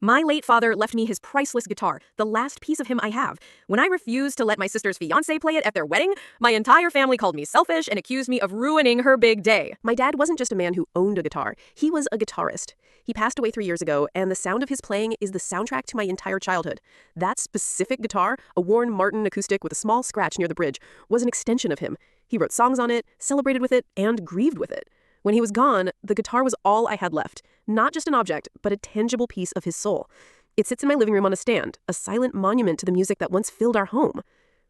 My late father left me his priceless guitar, the last piece of him I have. When I refused to let my sister's fiancé play it at their wedding, my entire family called me selfish and accused me of ruining her big day. My dad wasn't just a man who owned a guitar, he was a guitarist. He passed away 3 years ago, and the sound of his playing is the soundtrack to my entire childhood. That specific guitar, a worn Martin acoustic with a small scratch near the bridge, was an extension of him. He wrote songs on it, celebrated with it, and grieved with it. When he was gone, the guitar was all I had left. Not just an object, but a tangible piece of his soul. It sits in my living room on a stand, a silent monument to the music that once filled our home.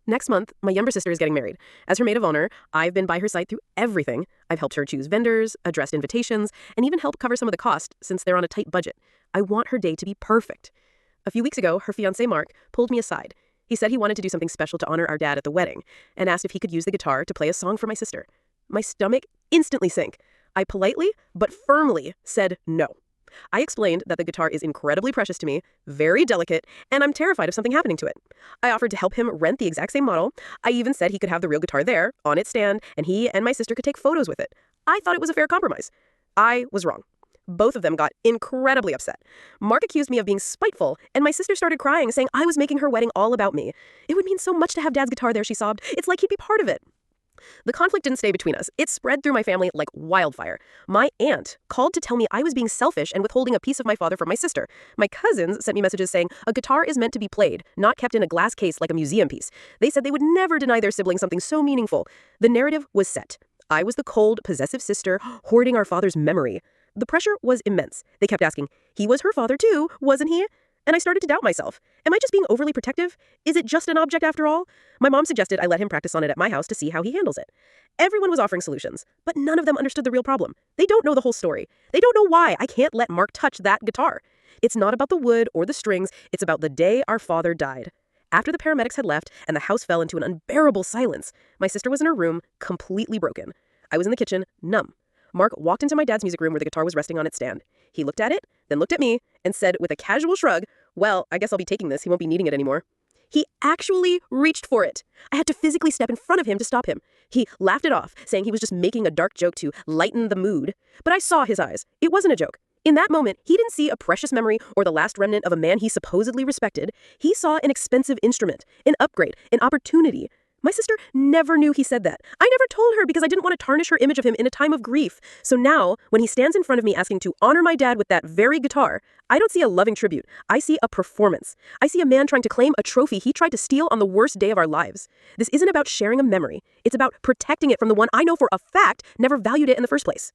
Next month, my younger sister is getting married. As her maid of honor, I've been by her side through everything. I've helped her choose vendors, addressed invitations, and even helped cover some of the cost since they're on a tight budget. I want her day to be perfect. A few weeks ago, her fiancé Mark pulled me aside. He said he wanted to do something special to honor our dad at the wedding, and asked if he could use the guitar to play a song for my sister. My stomach instantly sank. I politely, but firmly, said no. I explained that the guitar is incredibly precious to me, very delicate, and I'm terrified of something happening to it. I offered to help him rent the exact same model. I even said he could have the real guitar there, on its stand, and he and my sister could take photos with it. I thought it was a fair compromise. I was wrong. Both of them got incredibly upset. Mark accused me of being spiteful, and my sister started crying, saying I was making her wedding all about me. It would mean so much to have Dad's guitar there, she sobbed. It's like he'd be part of it. The conflict didn't stay between us. It spread through my family like wildfire. My aunt called to tell me I was being selfish and withholding a piece of my father from my sister. My cousins sent me messages saying a guitar is meant to be played, not kept in a glass case like a museum piece. They said they would never deny their sibling something so meaningful. The narrative was set. I was the cold, possessive sister hoarding our father's memory. The pressure was immense. They kept asking, he was her father too, wasn't he? And I started to doubt myself. Am I just being overly protective? Is it just an object after all? My mom suggested I let him practice on it at my house to see how he handles it. Everyone was offering solutions, but none of them understood the real problem. They don't know the whole story. They don't know why I can't let Mark touch that guitar. It's not about the wood or the strings. It's about the day our father died. After the paramedics had left and the house fell into an unbearable silence, my sister was in her room, completely broken. I was in the kitchen, numb. Mark walked into my dad's music room where the guitar was resting on its stand. He looked at it, then looked at me, and said with a casual shrug, well, I guess I'll be taking this. He won't be needing it anymore. He actually reached for it. I had to physically step in front of him to stop him. He laughed it off, saying he was just making a dark joke to lighten the mood. But I saw his eyes. It wasn't a joke. In that moment, he didn't see a precious memory or the last remnant of a man he supposedly respected. He saw an expensive instrument, an upgrade, an opportunity. My sister never knew he said that. I never told her because I didn't want to tarnish her image of him in a time of grief. So now, when he stands in front of me asking to honor my dad with that very guitar, I don't see a loving tribute. I see a performance. I see a man trying to claim a trophy he tried to steal on the worst day of our lives. This isn't about sharing a memory. It's about protecting it from the one I know for a fact never valued it in the first place.